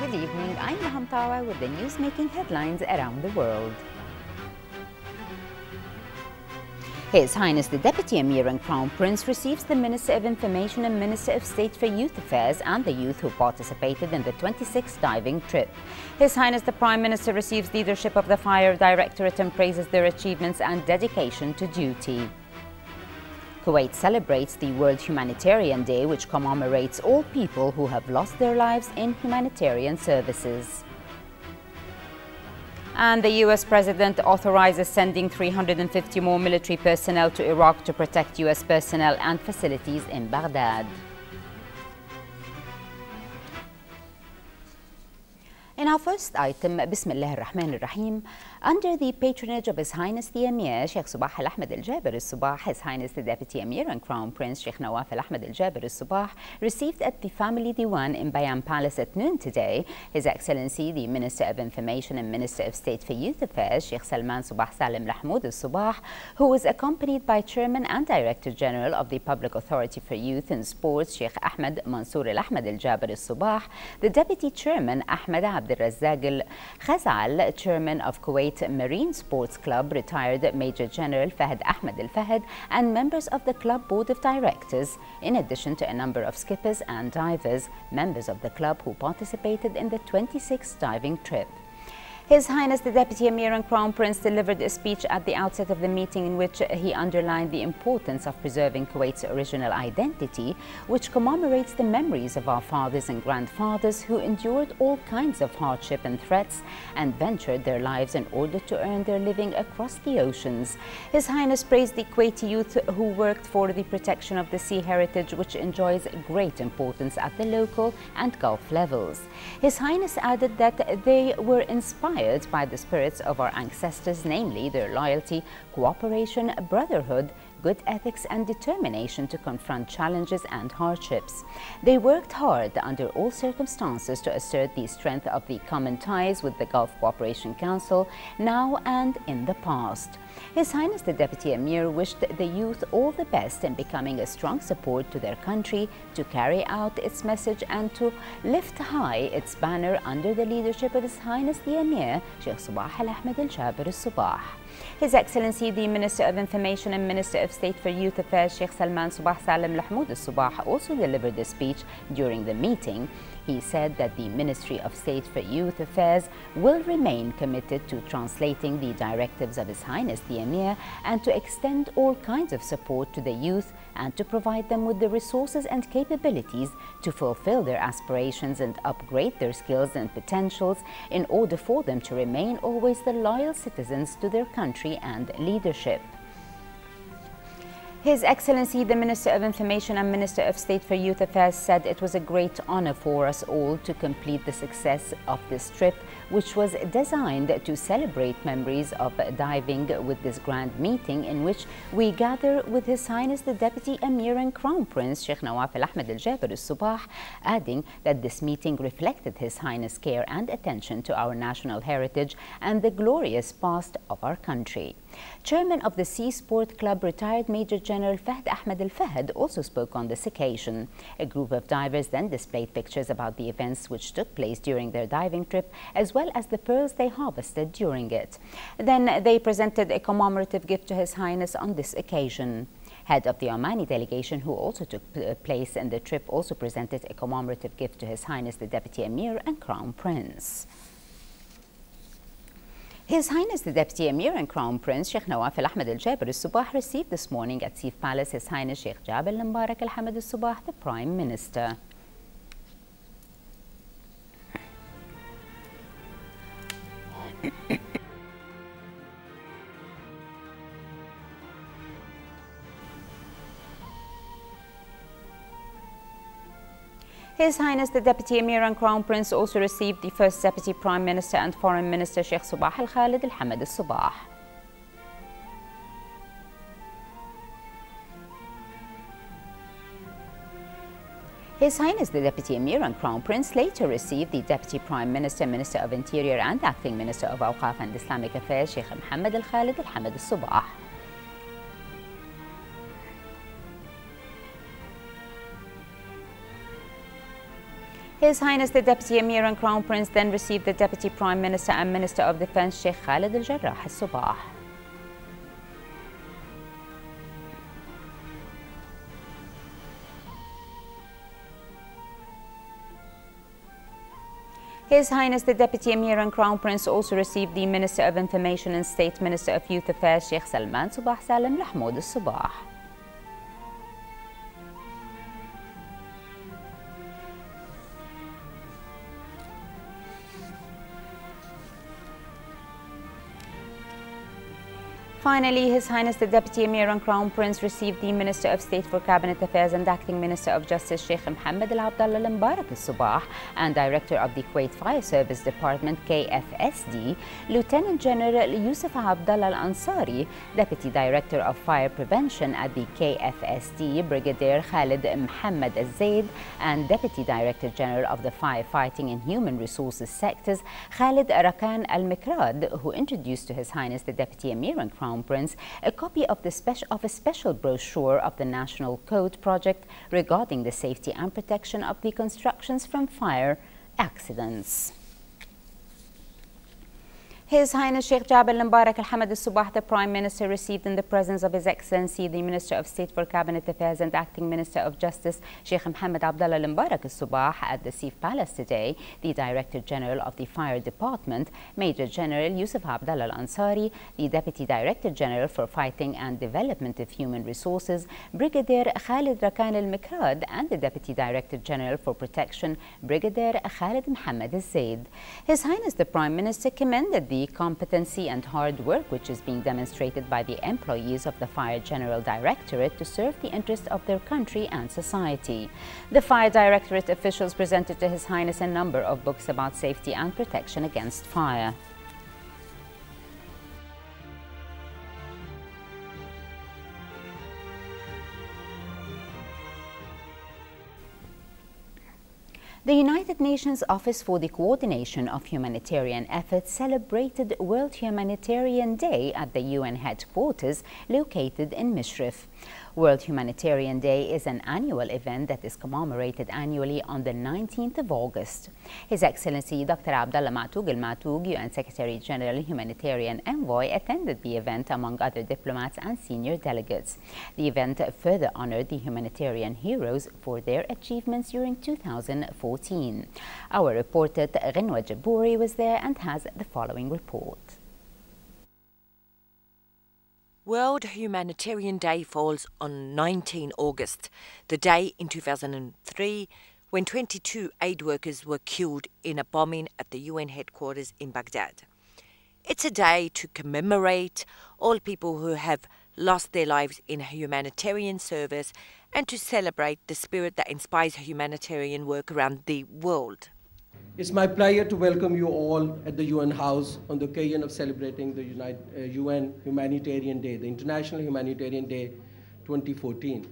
Good evening, I'm Hamtawa with the news making headlines around the world. His Highness the Deputy Emir and Crown Prince receives the Minister of Information and Minister of State for Youth Affairs and the youth who participated in the 26th diving trip. His Highness the Prime Minister receives leadership of the Fire Directorate and praises their achievements and dedication to duty. Kuwait celebrates the World Humanitarian Day, which commemorates all people who have lost their lives in humanitarian services. And the U.S. President authorizes sending 350 more military personnel to Iraq to protect U.S. personnel and facilities in Baghdad. In our first item, Bismillah ar-Rahman ar-Rahim, under the patronage of His Highness the Emir, Sheikh Sabah AlAhmad AlJaber AlSabah, His Highness the Deputy Emir and Crown Prince Sheikh Nawaf AlAhmad AlJaber AlSabah received at the Family Diwan in Bayan Palace at noon today His Excellency the Minister of Information and Minister of State for Youth Affairs Sheikh Salman Subah Salim Lahmoud AlSabah, who was accompanied by Chairman and Director General of the Public Authority for Youth and Sports Sheikh Ahmed Mansour AlAhmad AlJaber AlSabah, the Deputy Chairman Ahmed Abdelrazaq Al-Khazal, Chairman of Kuwait Marine Sports Club, retired Major General Fahd Ahmed Al-Fahd, and members of the club board of directors, in addition to a number of skippers and divers, members of the club who participated in the 26th diving trip. His Highness the Deputy Emir and Crown Prince delivered a speech at the outset of the meeting in which he underlined the importance of preserving Kuwait's original identity, which commemorates the memories of our fathers and grandfathers who endured all kinds of hardship and threats and ventured their lives in order to earn their living across the oceans. His Highness praised the Kuwaiti youth who worked for the protection of the sea heritage, which enjoys great importance at the local and Gulf levels. His Highness added that they were inspired by the spirits of our ancestors, namely their loyalty, cooperation, brotherhood, good ethics and determination to confront challenges and hardships. They worked hard under all circumstances to assert the strength of the common ties with the Gulf Cooperation Council now and in the past. His Highness the Deputy Emir wished the youth all the best in becoming a strong support to their country, to carry out its message and to lift high its banner under the leadership of His Highness the Emir, Sheikh Sabah AlAhmad AlJaber AlSabah. His Excellency the Minister of Information and Minister of State for Youth Affairs Sheikh Salman Subah Salim Lahmoud AlSabah also delivered a speech during the meeting. He said that the Ministry of State for Youth Affairs will remain committed to translating the directives of His Highness the Emir and to extend all kinds of support to the youth and to provide them with the resources and capabilities to fulfill their aspirations and upgrade their skills and potentials in order for them to remain always the loyal citizens to their country and leadership. His Excellency the Minister of Information and Minister of State for Youth Affairs said it was a great honor for us all to complete the success of this trip, which was designed to celebrate memories of diving with this grand meeting in which we gather with His Highness the Deputy Emir and Crown Prince Sheikh Nawaf AlAhmad AlJaber AlSabah, adding that this meeting reflected His Highness' care and attention to our national heritage and the glorious past of our country. Chairman of the Sea Sport Club, retired Major General Fahd Ahmed Al-Fahd, also spoke on this occasion. A group of divers then displayed pictures about the events which took place during their diving trip, as well as the pearls they harvested during it. Then they presented a commemorative gift to His Highness on this occasion. Head of the Omani delegation, who also took place in the trip, also presented a commemorative gift to His Highness the Deputy Emir and Crown Prince. His Highness the Deputy Emir and Crown Prince Sheikh Nawaf AlAhmad AlJaber AlSabah received this morning at Sif Palace His Highness Sheikh Jabal Mubarak AlHamad AlSabah, the Prime Minister. His Highness the Deputy Emir and Crown Prince also received the First Deputy Prime Minister and Foreign Minister Sheikh Sabah Al-Khalid Al-Hamad AlSabah. His Highness the Deputy Emir and Crown Prince later received the Deputy Prime Minister, Minister of Interior and Acting Minister of Awqaf and Islamic Affairs Sheikh Mohammed Al-Khalid Al-Hamad AlSabah. His Highness the Deputy Emir and Crown Prince then received the Deputy Prime Minister and Minister of Defense Sheikh Khalid Al-Jarrah al-Sabah. His Highness the Deputy Emir and Crown Prince also received the Minister of Information and State Minister of Youth Affairs Sheikh Salman Subah Salim Al-Hamoud Al-Sabah. Finally, His Highness the Deputy Emir and Crown Prince received the Minister of State for Cabinet Affairs and Acting Minister of Justice Sheikh Mohammed Al-Abdallah Al-Mubarak Al-Sabah and Director of the Kuwait Fire Service Department KFSD, Lieutenant General Yusuf Abdullah Al-Ansari, Deputy Director of Fire Prevention at the KFSD, Brigadier Khalid Mohammed Al-Zaid, and Deputy Director General of the Firefighting and Human Resources Sectors, Khalid Rakan Al-Mikrad, who introduced to His Highness the Deputy Emir and Crown Prince a copy of a special brochure of the National Code project regarding the safety and protection of the constructions from fire accidents. His Highness Sheikh Jaber Mubarak AlHamad Al-Sabah, the Prime Minister, received in the presence of His Excellency the Minister of State for Cabinet Affairs and Acting Minister of Justice Sheikh Mohammed Abdullah Al-Mubarak Al-Sabah at the Sif Palace today, the Director General of the Fire Department, Major General Yusuf Abdullah Al-Ansari, the Deputy Director General for Fighting and Development of Human Resources, Brigadier Khalid Rakan Al-Mikrad, and the Deputy Director General for Protection, Brigadier Khalid Mohammed Al-Zaid. His Highness the Prime Minister commended the competency and hard work which is being demonstrated by the employees of the Fire General Directorate to serve the interests of their country and society. The Fire Directorate officials presented to His Highness a number of books about safety and protection against fire. The United Nations Office for the Coordination of Humanitarian Efforts celebrated World Humanitarian Day at the UN headquarters located in Mishrif. World Humanitarian Day is an annual event that is commemorated annually on the 19th of August. His Excellency Dr. Abdullah Matoug Al-Matoug, UN Secretary General Humanitarian Envoy, attended the event among other diplomats and senior delegates. The event further honored the humanitarian heroes for their achievements during 2014. Our reporter Ghinwa Jabouri was there and has the following report. World Humanitarian Day falls on 19 August, the day in 2003 when 22 aid workers were killed in a bombing at the UN headquarters in Baghdad. It's a day to commemorate all people who have lost their lives in humanitarian service and to celebrate the spirit that inspires humanitarian work around the world. It's my pleasure to welcome you all at the UN House on the occasion of celebrating the UN Humanitarian Day, the International Humanitarian Day 2014.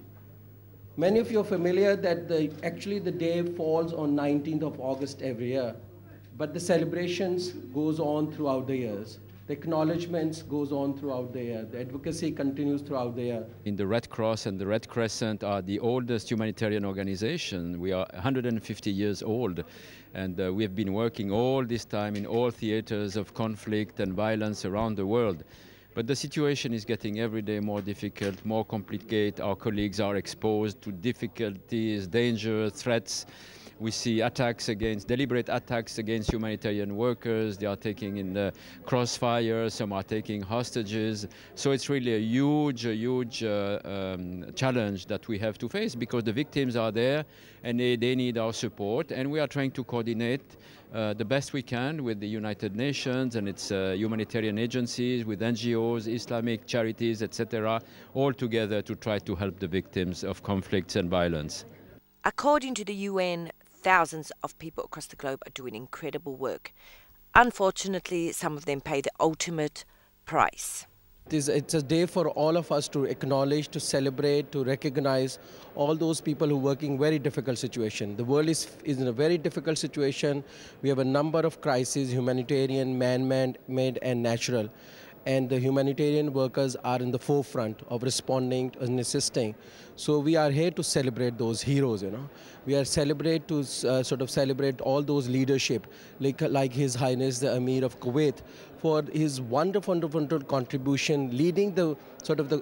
Many of you are familiar that actually the day falls on 19th of August every year, but the celebrations goes on throughout the years. The acknowledgements goes on throughout the year. The advocacy continues throughout the year. In the Red Cross and the Red Crescent are the oldest humanitarian organization. We are 150 years old, and we have been working all this time in all theaters of conflict and violence around the world. But the situation is getting every day more difficult, more complicated. Our colleagues are exposed to difficulties, danger, threats. We see deliberate attacks against humanitarian workers. They are taking in the crossfire, some are taking hostages. So it's really a huge challenge that we have to face because the victims are there and they need our support. And we are trying to coordinate the best we can with the United Nations and its humanitarian agencies, with NGOs, Islamic charities, etc., all together to try to help the victims of conflicts and violence. According to the UN, thousands of people across the globe are doing incredible work. Unfortunately, some of them pay the ultimate price. It's a day for all of us to acknowledge, to celebrate, to recognize all those people who are working in very difficult situation. The world is in a very difficult situation. We have a number of crises, humanitarian, man-made and natural. and the humanitarian workers are in the forefront of responding and assisting. So we are here to celebrate those heroes, you know. We are sort of celebrate all those leadership, like His Highness the Emir of Kuwait, for his wonderful contribution, leading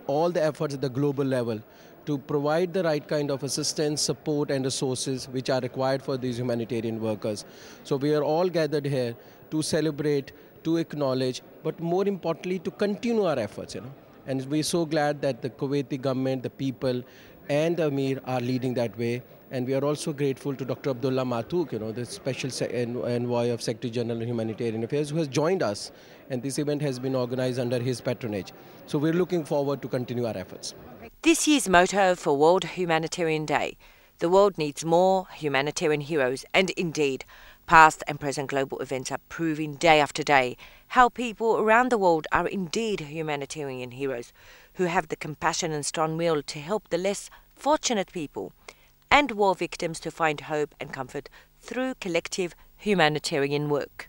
all the efforts at the global level to provide the right kind of assistance, support and resources which are required for these humanitarian workers. So we are all gathered here to celebrate, to acknowledge, but more importantly to continue our efforts, you know. And we're so glad that the Kuwaiti government, the people and the Emir are leading that way. And we are also grateful to Dr. Abdullah Matouk, you know, the Special Envoy of Secretary General of Humanitarian Affairs, who has joined us. And this event has been organized under his patronage. So we're looking forward to continue our efforts. This year's motto for World Humanitarian Day: the world needs more humanitarian heroes, and indeed, past and present global events are proving day after day how people around the world are indeed humanitarian heroes who have the compassion and strong will to help the less fortunate people and war victims to find hope and comfort through collective humanitarian work.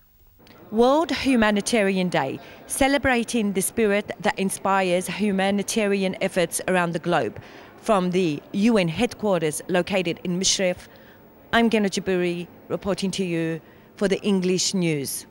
World Humanitarian Day, celebrating the spirit that inspires humanitarian efforts around the globe. From the UN headquarters located in Mishref, I'm AlJaber reporting to you for the English News.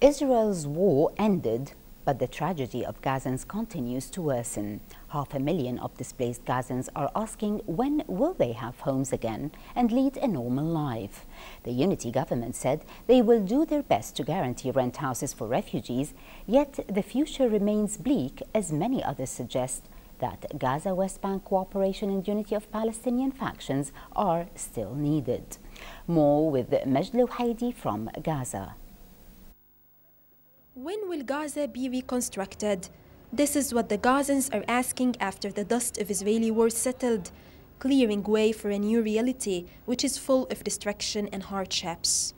Israel's war ended, but the tragedy of Gazans continues to worsen. 500,000 of displaced Gazans are asking when will they have homes again and lead a normal life. The unity government said they will do their best to guarantee rent houses for refugees, yet the future remains bleak as many others suggest that Gaza West Bank cooperation and unity of Palestinian factions are still needed. More with Majlou Haidi from Gaza. When will Gaza be reconstructed? This is what the Gazans are asking after the dust of Israeli war settled, clearing way for a new reality which is full of destruction and hardships.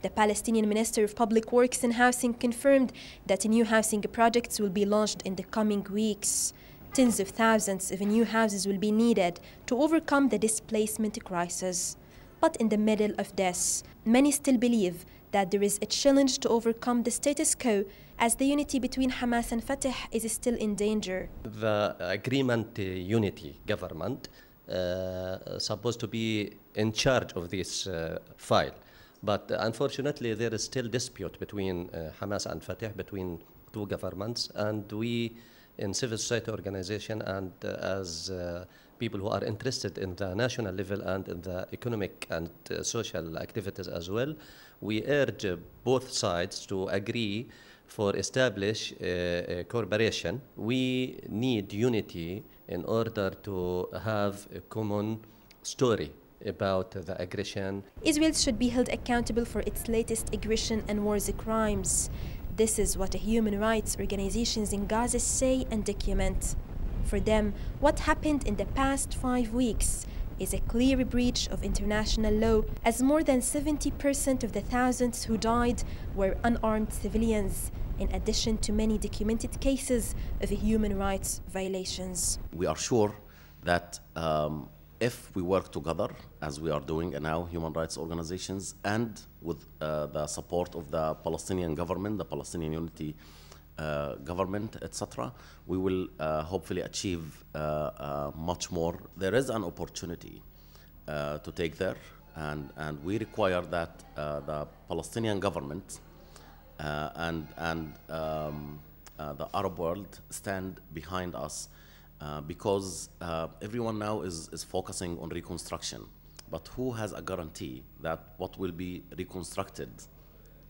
The Palestinian Minister of Public Works and Housing confirmed that new housing projects will be launched in the coming weeks. Tens of thousands of new houses will be needed to overcome the displacement crisis. But in the middle of this, many still believe that there is a challenge to overcome the status quo, as the unity between Hamas and Fatah is still in danger. The agreement unity government supposed to be in charge of this file. But unfortunately, there is still dispute between Hamas and Fatah, between two governments, and we in civil society organization and as people who are interested in the national level and in the economic and social activities as well, we urge both sides to agree for establish a cooperation. We need unity in order to have a common story about the aggression. Israel should be held accountable for its latest aggression and war's crimes. This is what human rights organizations in Gaza say and document. For them, what happened in the past 5 weeks is a clear breach of international law, as more than 70% of the thousands who died were unarmed civilians, in addition to many documented cases of human rights violations. We are sure that if we work together, as we are doing now, human rights organizations, and with the support of the Palestinian government, the Palestinian Unity government, etc., we will hopefully achieve much more. There is an opportunity to take there, and we require that the Palestinian government and the Arab world stand behind us, because everyone now is focusing on reconstruction. But who has a guarantee that what will be reconstructed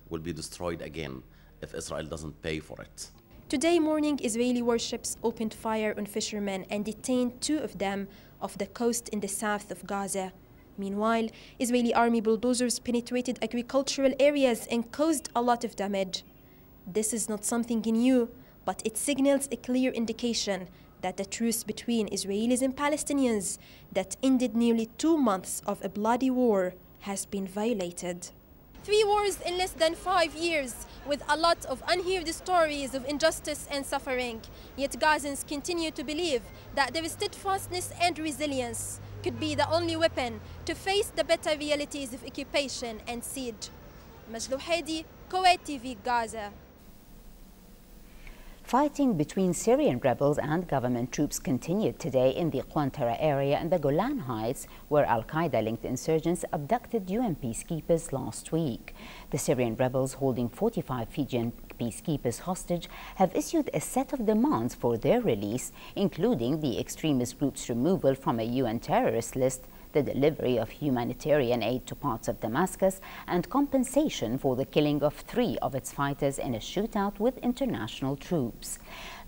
will be destroyed again if Israel doesn't pay for it? Today morning, Israeli warships opened fire on fishermen and detained 2 of them off the coast in the south of Gaza. Meanwhile, Israeli army bulldozers penetrated agricultural areas and caused a lot of damage. This is not something new, but it signals a clear indication that the truce between Israelis and Palestinians that ended nearly 2 months of a bloody war has been violated. 3 wars in less than 5 years, with a lot of unheard stories of injustice and suffering. Yet Gazans continue to believe that their steadfastness and resilience could be the only weapon to face the better realities of occupation and siege. Majlou Haidi, Kuwait TV, Gaza. Fighting between Syrian rebels and government troops continued today in the Quantara area in the Golan Heights, where al-Qaeda-linked insurgents abducted UN peacekeepers last week. The Syrian rebels, holding 45 Fijian peacekeepers hostage, have issued a set of demands for their release, including the extremist group's removal from a UN terrorist list, the delivery of humanitarian aid to parts of Damascus, and compensation for the killing of 3 of its fighters in a shootout with international troops.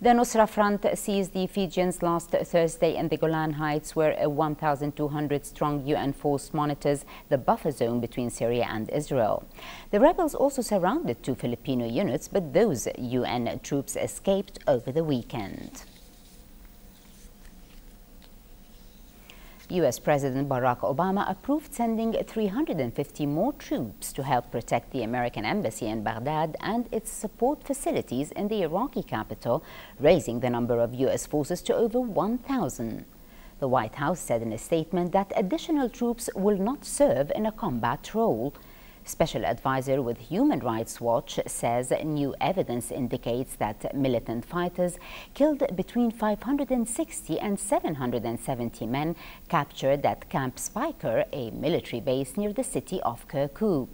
The Nusra Front seized the Fijians last Thursday in the Golan Heights, where a 1,200-strong UN force monitors the buffer zone between Syria and Israel. The rebels also surrounded 2 Filipino units, but those UN troops escaped over the weekend. U.S. President Barack Obama approved sending 350 more troops to help protect the American embassy in Baghdad and its support facilities in the Iraqi capital, raising the number of U.S. forces to over 1,000. The White House said in a statement that additional troops will not serve in a combat role. Special advisor with Human Rights Watch says new evidence indicates that militant fighters killed between 560 and 770 men captured at Camp Speicher, a military base near the city of Kirkuk.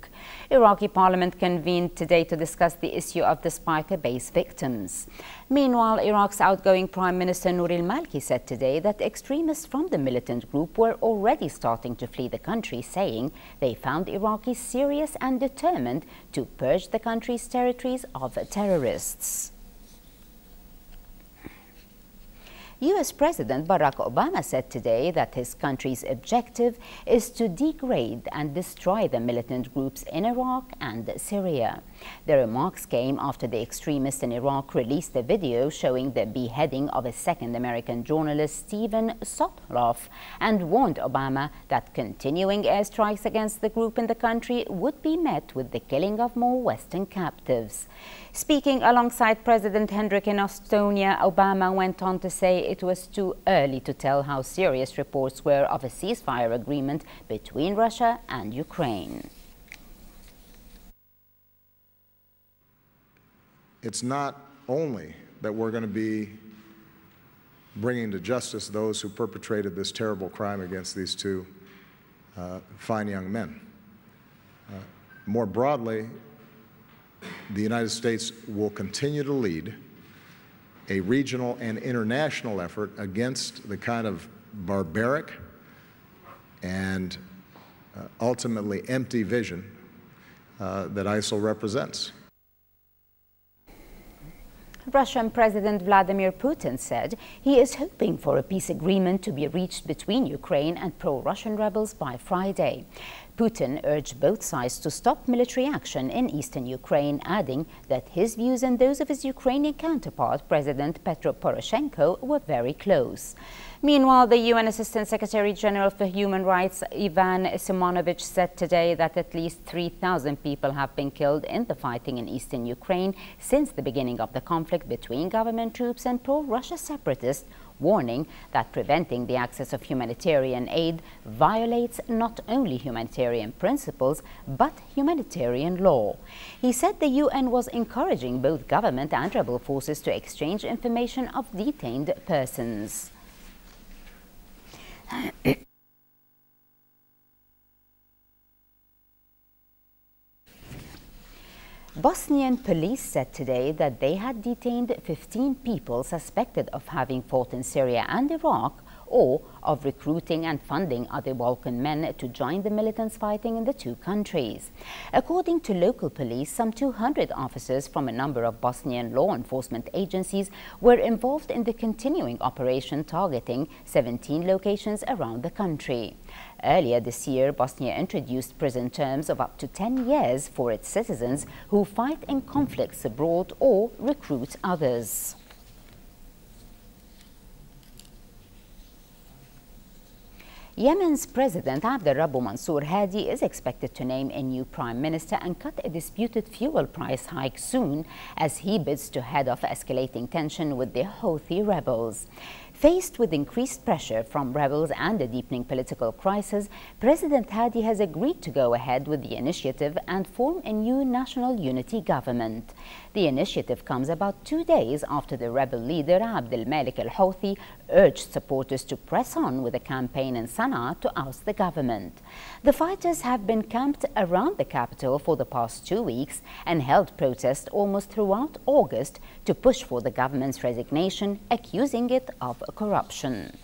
Iraqi parliament convened today to discuss the issue of the Speicher base victims. Meanwhile, Iraq's outgoing Prime Minister Nour al-Maliki said today that extremists from the militant group were already starting to flee the country, saying they found Iraqis serious and determined to purge the country's territories of terrorists. U.S. President Barack Obama said today that his country's objective is to degrade and destroy the militant groups in Iraq and Syria. The remarks came after the extremists in Iraq released a video showing the beheading of a second American journalist, Stephen Sotloff, and warned Obama that continuing airstrikes against the group in the country would be met with the killing of more Western captives. Speaking alongside President Hendrik in Estonia, Obama went on to say it was too early to tell how serious reports were of a ceasefire agreement between Russia and Ukraine. It's not only that we're going to be bringing to justice those who perpetrated this terrible crime against these 2 fine young men. More broadly, the United States will continue to lead a regional and international effort against the kind of barbaric and ultimately empty vision that ISIL represents. Russian President Vladimir Putin said he is hoping for a peace agreement to be reached between Ukraine and pro-Russian rebels by Friday. Putin urged both sides to stop military action in eastern Ukraine, adding that his views and those of his Ukrainian counterpart, President Petro Poroshenko, were very close. Meanwhile, the UN Assistant Secretary General for Human Rights, Ivan Simonovich, said today that at least 3,000 people have been killed in the fighting in eastern Ukraine since the beginning of the conflict between government troops and pro-Russia separatists, warning that preventing the access of humanitarian aid violates not only humanitarian principles but humanitarian law. He said the UN was encouraging both government and rebel forces to exchange information of detained persons. Bosnian police said today that they had detained 15 people suspected of having fought in Syria and Iraq or of recruiting and funding other Balkan men to join the militants fighting in the 2 countries. According to local police, some 200 officers from a number of Bosnian law enforcement agencies were involved in the continuing operation targeting 17 locations around the country. Earlier this year, Bosnia introduced prison terms of up to 10 years for its citizens who fight in conflicts abroad or recruit others. Yemen's President Abdurrabbu Mansour Hadi is expected to name a new prime minister and cut a disputed fuel price hike soon as he bids to head off escalating tension with the Houthi rebels. Faced with increased pressure from rebels and a deepening political crisis, President Hadi has agreed to go ahead with the initiative and form a new national unity government. The initiative comes about 2 days after the rebel leader Abdel Malik al-Houthi urged supporters to press on with a campaign in Sana'a to oust the government. The fighters have been camped around the capital for the past 2 weeks and held protests almost throughout August to push for the government's resignation, accusing it of corruption.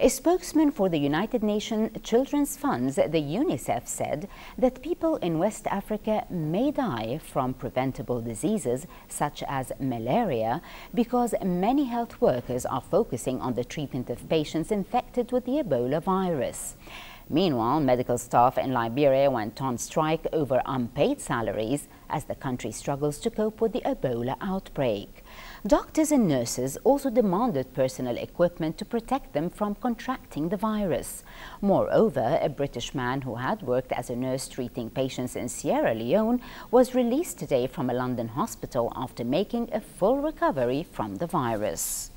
A spokesman for the United Nations Children's Funds, the UNICEF, said that people in West Africa may die from preventable diseases such as malaria because many health workers are focusing on the treatment of patients infected with the Ebola virus. Meanwhile, medical staff in Liberia went on strike over unpaid salaries as the country struggles to cope with the Ebola outbreak. Doctors and nurses also demanded personal equipment to protect them from contracting the virus. Moreover, a British man who had worked as a nurse treating patients in Sierra Leone was released today from a London hospital after making a full recovery from the virus.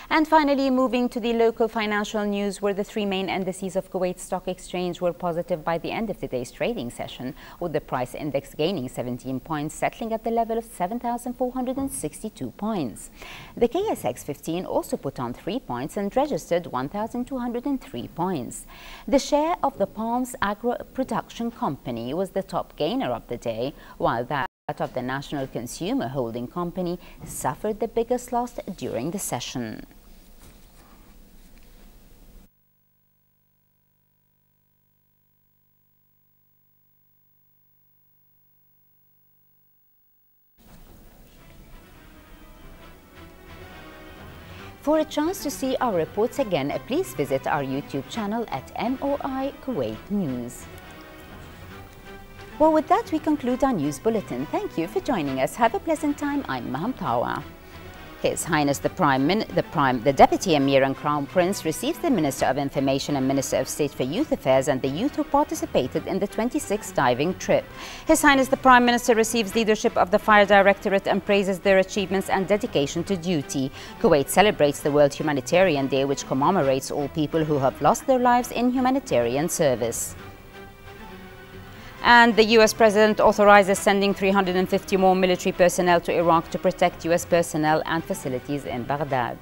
And finally, moving to the local financial news, where the three main indices of Kuwait Stock Exchange were positive by the end of today's trading session, with the price index gaining 17 points, settling at the level of 7,462 points. The KSX 15 also put on 3 points and registered 1,203 points. The share of the Palms Agro Production Company was the top gainer of the day, while that of the National Consumer Holding Company suffered the biggest loss during the session. For a chance to see our reports again, please visit our YouTube channel at MOI Kuwait News. Well, with that, we conclude our news bulletin. Thank you for joining us. Have a pleasant time. I'm Maham Tawa. His Highness the Deputy Emir and Crown Prince received the Minister of Information and Minister of State for Youth Affairs and the youth who participated in the 26th diving trip. His Highness the Prime Minister receives leadership of the Fire Directorate and praises their achievements and dedication to duty. Kuwait celebrates the World Humanitarian Day, which commemorates all people who have lost their lives in humanitarian service. And the U.S. President authorizes sending 350 more military personnel to Iraq to protect U.S. personnel and facilities in Baghdad.